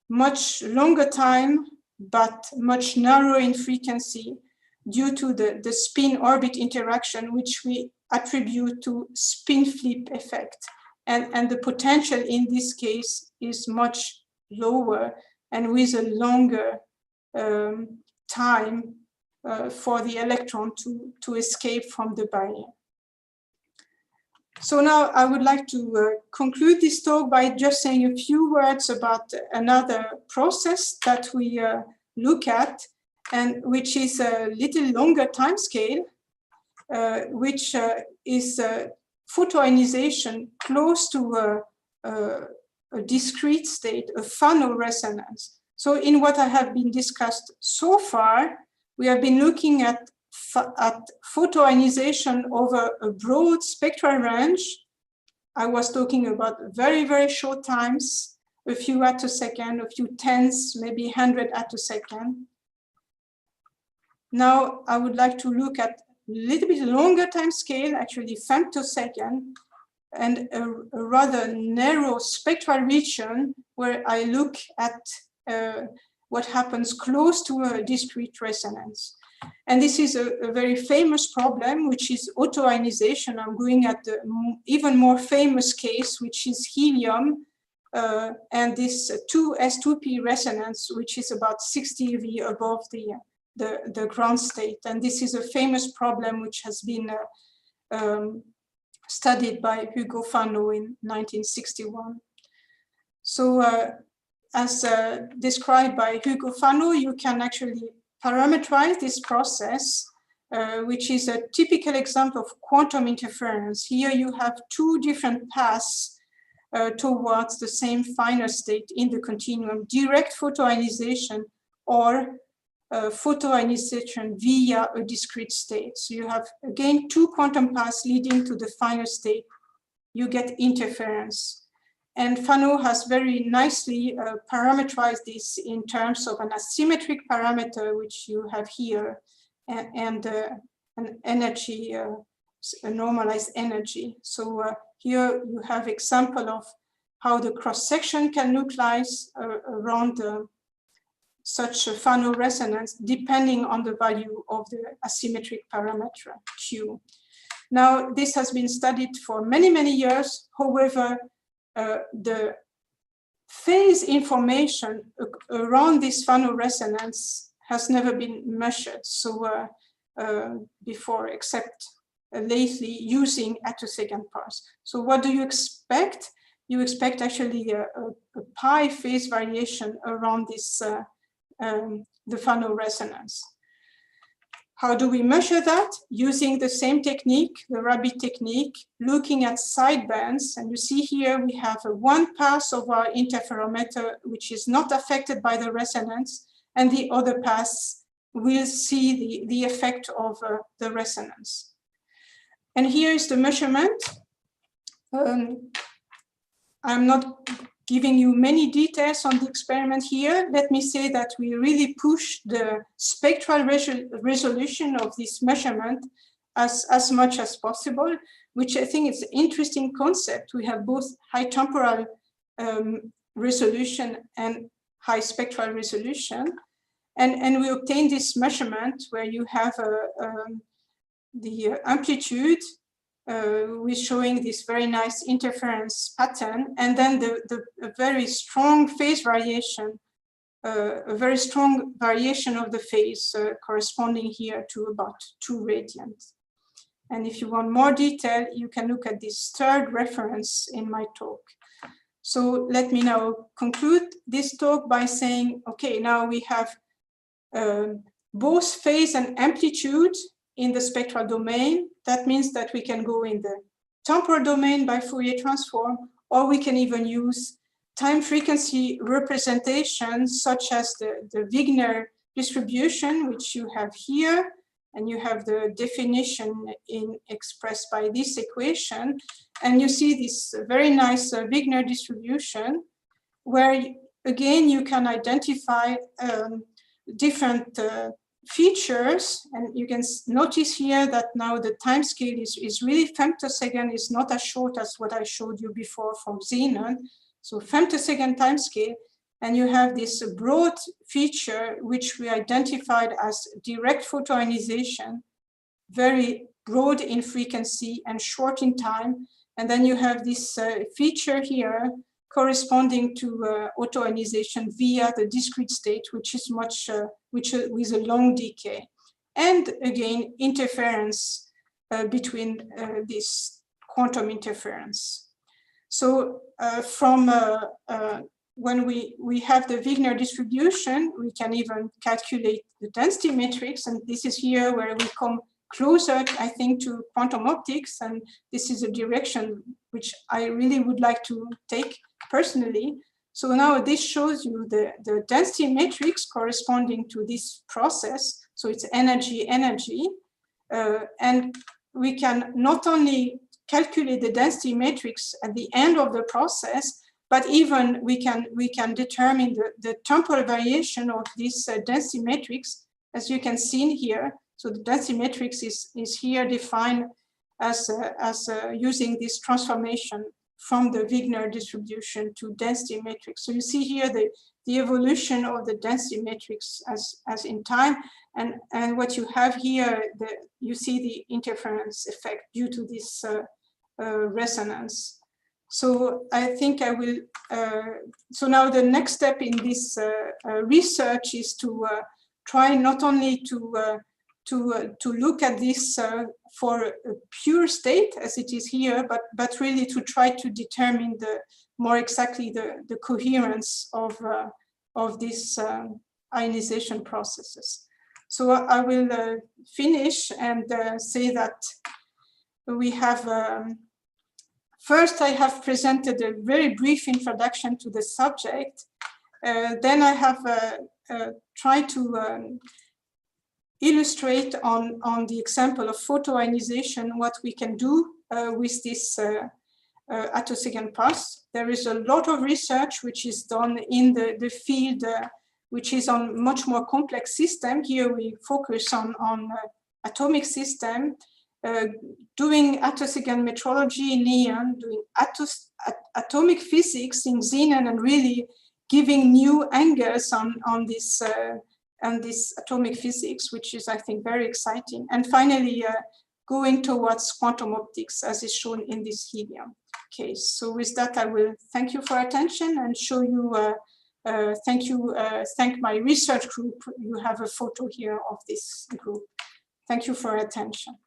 much longer time, but much narrower in frequency due to the spin-orbit interaction, which we attribute to spin flip effect. And the potential in this case is much lower and with a longer time for the electron to escape from the barrier. So now I would like to conclude this talk by just saying a few words about another process that we look at, and which is a little longer time scale, which is photoionization close to a discrete state, a Fano resonance. So in what I have been discussed so far, we have been looking at photoionization over a broad spectral range. I was talking about very, very short times, a few attosecond, a few tens, maybe 100 attosecond. Now I would like to look at a little bit longer time scale, actually femtosecond, and a rather narrow spectral region where I look at what happens close to a discrete resonance. And this is a very famous problem, which is auto-ionization. I'm going at the even more famous case, which is helium, and this 2s2p resonance, which is about 60 eV above the ground state. And this is a famous problem which has been studied by Hugo Fano in 1961. So as described by Hugo Fano, you can actually parameterize this process, which is a typical example of quantum interference. Here you have two different paths towards the same finer state in the continuum, direct photoionization or photoionization via a discrete state. So you have, again, two quantum paths leading to the finer state. You get interference. And Fano has very nicely parameterized this in terms of an asymmetric parameter, which you have here, and an energy, a normalized energy. So here you have example of how the cross-section can look like around such a Fano resonance, depending on the value of the asymmetric parameter Q. Now, this has been studied for many, many years. However, the phase information around this Fano resonance has never been measured before, except lately using attosecond parse. So what do you expect? You expect actually a pi phase variation around this the Fano resonance. How do we measure that? Using the same technique, the rabbit technique, looking at sidebands. And you see here we have one pass of our interferometer which is not affected by the resonance, and the other pass will see the effect of the resonance. And here is the measurement. I'm not giving you many details on the experiment here. Let me say that we really pushed the spectral resolution of this measurement as much as possible, which I think is an interesting concept. We have both high temporal resolution and high spectral resolution. And we obtained this measurement where you have the amplitude with showing this very nice interference pattern, and then a very strong phase variation, a very strong variation of the phase corresponding here to about 2 radians. And if you want more detail, you can look at this third reference in my talk. So let me now conclude this talk by saying, okay, now we have both phase and amplitude in the spectral domain. That means that we can go in the temporal domain by Fourier transform, or we can even use time frequency representations such as the Wigner distribution, which you have here, and you have the definition expressed by this equation. And you see this very nice Wigner distribution, where again, you can identify different features. And you can notice here that now the time scale is really femtosecond, is not as short as what I showed you before from Xenon. So femtosecond time scale, and you have this broad feature which we identified as direct photoionization, very broad in frequency and short in time. And then you have this feature here corresponding to auto-ionization via the discrete state, which is much, with a long decay. And again, interference between this quantum interference. So from when we have the Wigner distribution, we can even calculate the density matrix. And this is here where we come closer, I think, to quantum optics. And this is a direction which I really would like to take personally. So now this shows you the density matrix corresponding to this process. So it's energy. And we can not only calculate the density matrix at the end of the process, but even we can determine the temporal variation of this density matrix, as you can see here. So the density matrix is here defined as using this transformation from the Wigner distribution to density matrix. So you see here the evolution of the density matrix as in time, and what you have here, you see the interference effect due to this resonance. So I think I will, so now the next step in this research is to try not only to look at this for a pure state as it is here, but really to try to determine more exactly the coherence of these ionization processes. So I will finish and say that we have, first I have presented a very brief introduction to the subject. Then I have tried to illustrate on the example of photoionization what we can do with this attosecond pulse. There is a lot of research which is done in the field which is on much more complex system. Here we focus on atomic system, doing attosecond metrology in neon, doing atomic physics in Xenon, and really giving new angles on this atomic physics, which is, I think, very exciting. And finally, going towards quantum optics, as is shown in this Helium case. So with that, I will thank you for attention and show you, thank my research group. You have a photo here of this group. Thank you for attention.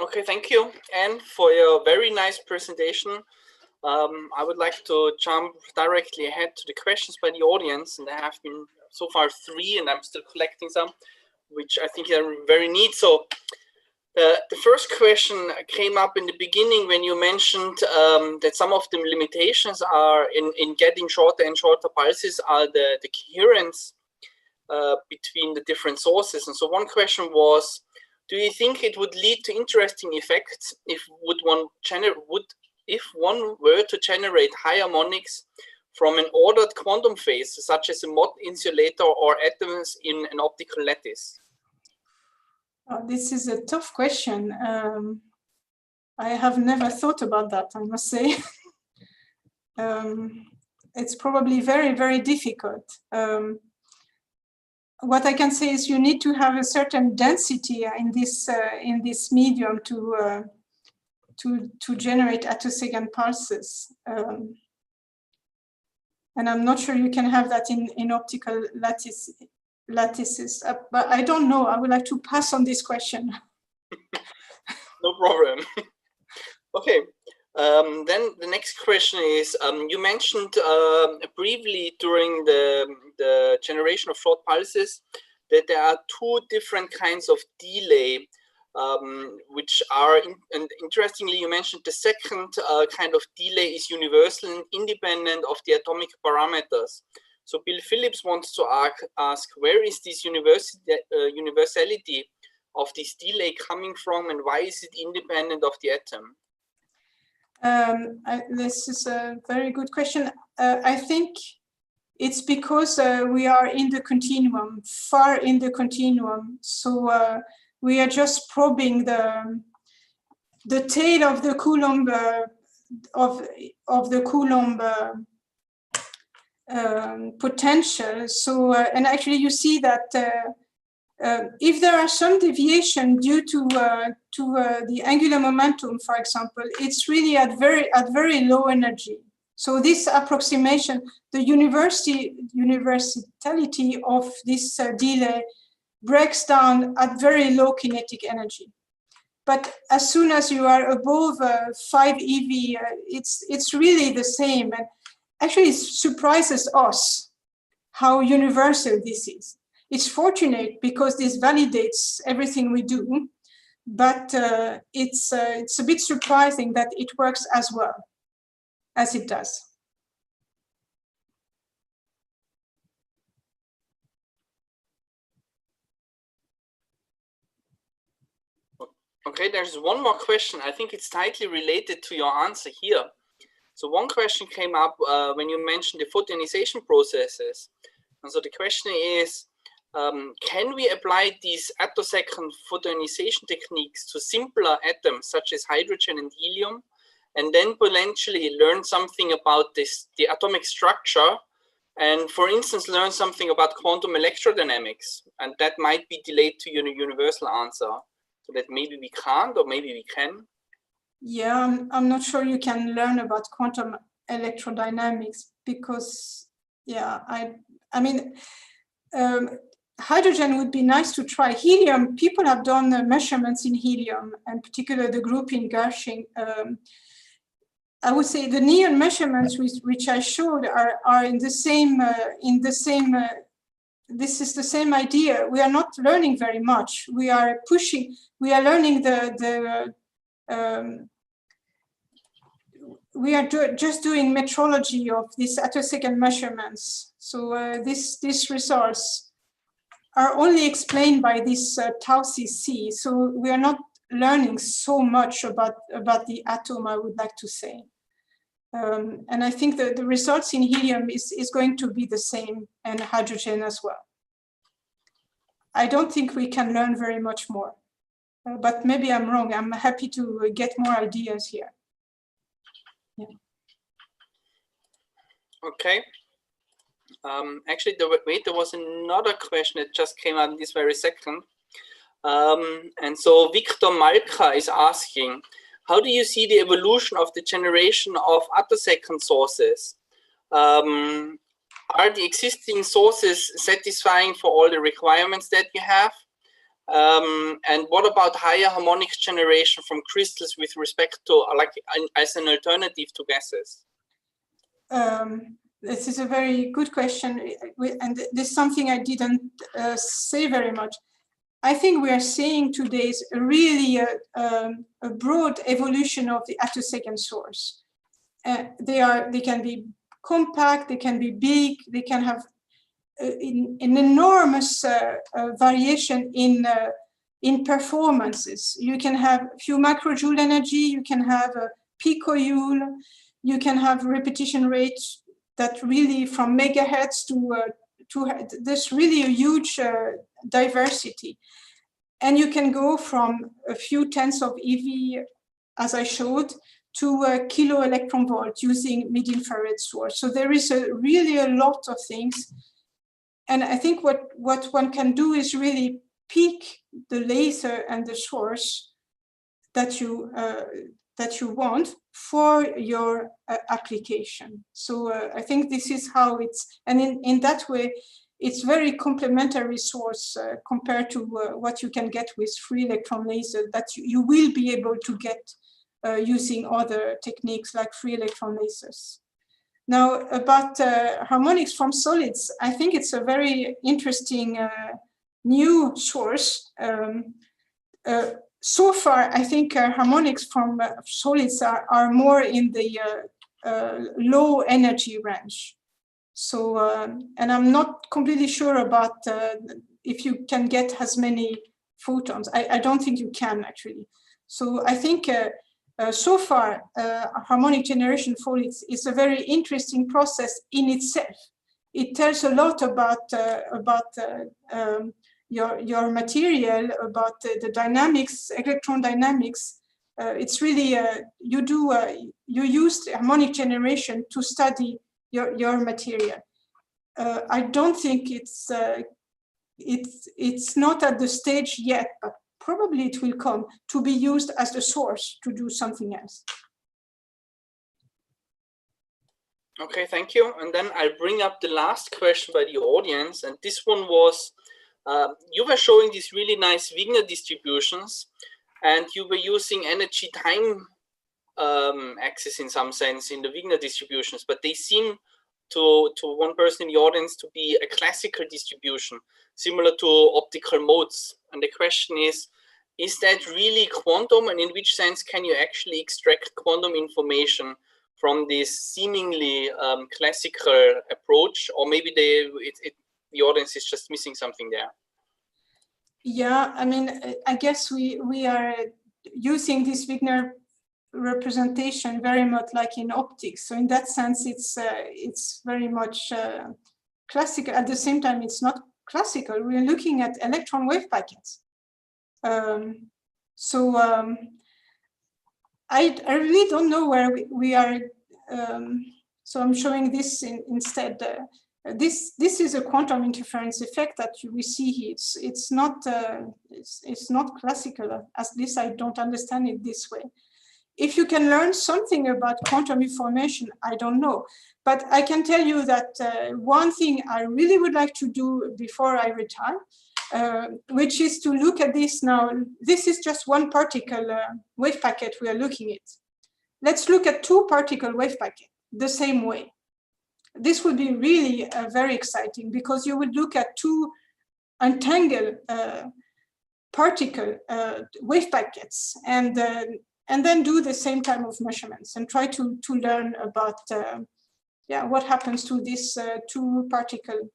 Okay, thank you, Anne, for your very nice presentation. I would like to jump directly ahead to the questions by the audience, and there have been so far 3, and I'm still collecting some, which I think are very neat. So the first question came up in the beginning when you mentioned that some of the limitations are in getting shorter and shorter pulses are the coherence between the different sources. And so one question was, do you think it would lead to interesting effects if one were to generate high harmonics from an ordered quantum phase, such as a Mott insulator or atoms in an optical lattice? This is a tough question. I have never thought about that, I must say. It's probably very, very difficult. What I can say is you need to have a certain density in this medium to generate attosecond pulses, and I'm not sure you can have that in optical lattices. But I don't know. I would like to pass on this question. No problem. Okay. Then the next question is, you mentioned briefly during the generation of short pulses that there are two different kinds of delay, which are, and interestingly, you mentioned the second kind of delay is universal and independent of the atomic parameters. So Bill Phillips wants to ask, where is this universality of this delay coming from, and why is it independent of the atom? This is a very good question. I think it's because we are in the continuum, far in the continuum. So we are just probing the tail of the Coulomb of the Coulomb potential. So and actually, you see that if there are some deviation due to the angular momentum, for example, it's really at very low energy. So this approximation, the universality of this delay breaks down at very low kinetic energy. But as soon as you are above 5 eV, it's really the same. And actually, it surprises us how universal this is. It's fortunate because this validates everything we do, but it's a bit surprising that it works as well as it does. Okay, there's one more question. I think it's tightly related to your answer here. So one question came up when you mentioned the photoionization processes. And so the question is, can we apply these attosecond photoionization techniques to simpler atoms such as hydrogen and helium, and then potentially learn something about the atomic structure, and for instance learn something about quantum electrodynamics, and that might be delayed to your universal answer, so that maybe we can't or maybe we can? Yeah, I'm not sure you can learn about quantum electrodynamics because, yeah, I mean, hydrogen would be nice to try. Helium, people have done measurements in helium, and particularly the group in Gershing. I would say the neon measurements which I showed are in the same, this is the same idea. We are not learning very much. We are pushing, we are learning we are just doing metrology of these attosecond measurements. So these results are only explained by this tau CC. So we are not learning so much about the atom, I would like to say. And I think that the results in helium is going to be the same, and hydrogen as well. I don't think we can learn very much more, but maybe I'm wrong. I'm happy to get more ideas here. Yeah. Okay. Actually, there was another question that just came out in this very second. And so Victor Malka is asking, how do you see the evolution of the generation of attosecond sources? Are the existing sources satisfying for all the requirements that you have? And what about higher harmonics generation from crystals with respect to, like, as an alternative to gases? This is a very good question, and this is something I didn't say very much. I think we are seeing today really a broad evolution of the attosecond source. They can be compact, they can be big, they can have an enormous variation in performances. You can have a few microjoule energy, you can have a picojoule, you can have repetition rates that really from megahertz to there's really a huge diversity. And you can go from a few tenths of EV, as I showed, to a kilo electron volt using mid-infrared source. So there is really a lot of things. And I think what one can do is really pick the laser and the source that you want for your application. So I think this is how it's, and in that way, it's very complementary source compared to what you can get with free electron laser that you will be able to get using other techniques like free electron lasers. Now, about harmonics from solids, I think it's a very interesting new source. So far, I think harmonics from solids are more in the low energy range. So, and I'm not completely sure about if you can get as many photons. I don't think you can actually. So I think so far, harmonic generation solids is a very interesting process in itself. It tells a lot about your material, about the dynamics, electron dynamics. It's really you use harmonic generation to study your material. I don't think it's not at the stage yet, but probably it will come to be used as the source to do something else. Okay, thank you. And then I'll bring up the last question by the audience. And this one was, you were showing these really nice Wigner distributions, and you were using energy time axis in some sense in the Wigner distributions, but they seem to one person in the audience to be a classical distribution, similar to optical modes. And the question is that really quantum, and in which sense can you actually extract quantum information from this seemingly classical approach, or maybe the audience is just missing something there? Yeah, I mean, I guess we are using this Wigner representation very much like in optics. So in that sense, it's very much classical. At the same time, it's not classical. We're looking at electron wave packets. I really don't know where we are. So I'm showing this instead. This is a quantum interference effect that we see here. It's not classical. At least I don't understand it this way. If you can learn something about quantum information, I don't know. But I can tell you that one thing I really would like to do before I retire, which is to look at this now. This is just one particle wave packet we are looking at. Let's look at two particle wave packets the same way. This would be really very exciting because you would look at two entangled particle wave packets and then do the same kind of measurements and try to learn about what happens to these two particle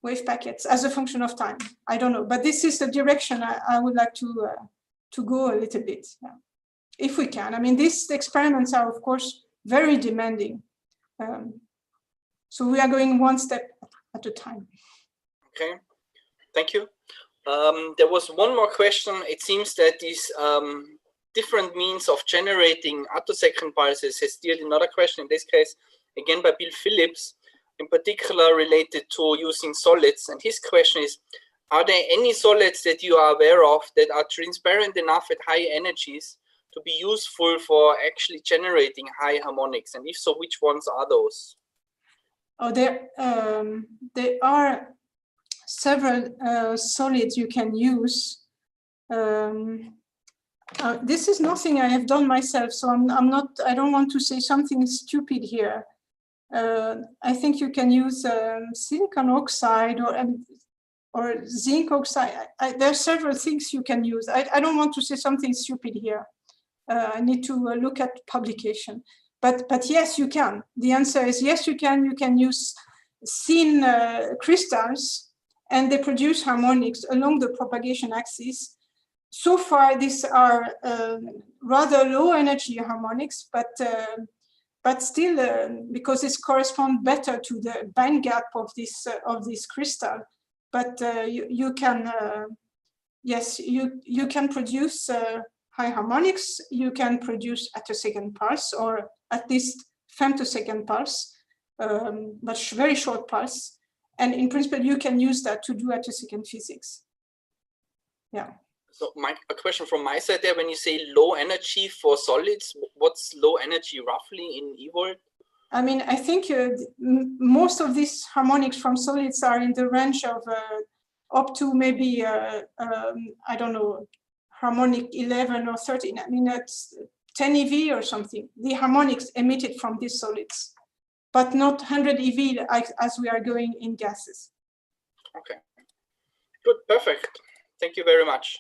wave packets as a function of time. I don't know, but this is the direction I would like to go a little bit, if we can. I mean, these experiments are, of course, very demanding. So we are going one step at a time. Okay, thank you. There was one more question. It seems that these different means of generating attosecond pulses has steered another question, in this case, again by Bill Phillips, in particular related to using solids. And his question is, are there any solids that you are aware of that are transparent enough at high energies to be useful for actually generating high harmonics? And if so, which ones are those? Oh, there are several solids you can use. This is nothing I have done myself, so I don't want to say something stupid here. I think you can use silicon oxide or zinc oxide. There are several things you can use. I don't want to say something stupid here. I need to look at publication. But yes, you can. The answer is yes, you can. You can use thin crystals, and they produce harmonics along the propagation axis. So far, these are rather low energy harmonics, but still, because it corresponds better to the band gap of this crystal. But you can, yes, you can produce high harmonics. You can produce attosecond pulse, or at least femtosecond pulse, but very short pulse. And in principle, you can use that to do attosecond physics. Yeah. So a question from my side there, when you say low energy for solids, what's low energy roughly in eVolt? I mean, I think most of these harmonics from solids are in the range of up to maybe, I don't know, harmonic 11 or 13. I mean, that's 10 eV or something, the harmonics emitted from these solids, but not 100 eV as we are going in gases. Okay, good, perfect. Thank you very much.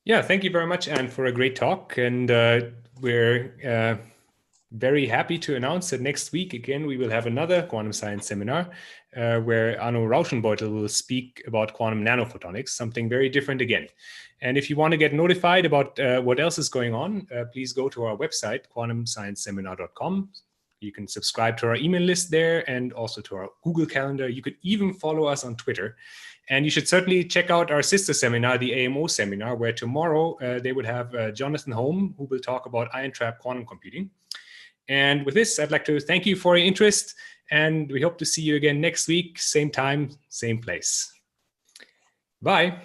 Yeah, thank you very much, Anne, for a great talk. And we're very happy to announce that next week, again, we will have another quantum science seminar where Arno Rauschenbeutel will speak about quantum nanophotonics, something very different again. And if you want to get notified about what else is going on, please go to our website, quantumscienceseminar.com. You can subscribe to our email list there and also to our Google Calendar. You could even follow us on Twitter. And you should certainly check out our sister seminar, the AMO seminar, where tomorrow they would have Jonathan Holm, who will talk about ion trap quantum computing. And with this, I'd like to thank you for your interest, and we hope to see you again next week, same time, same place. Bye.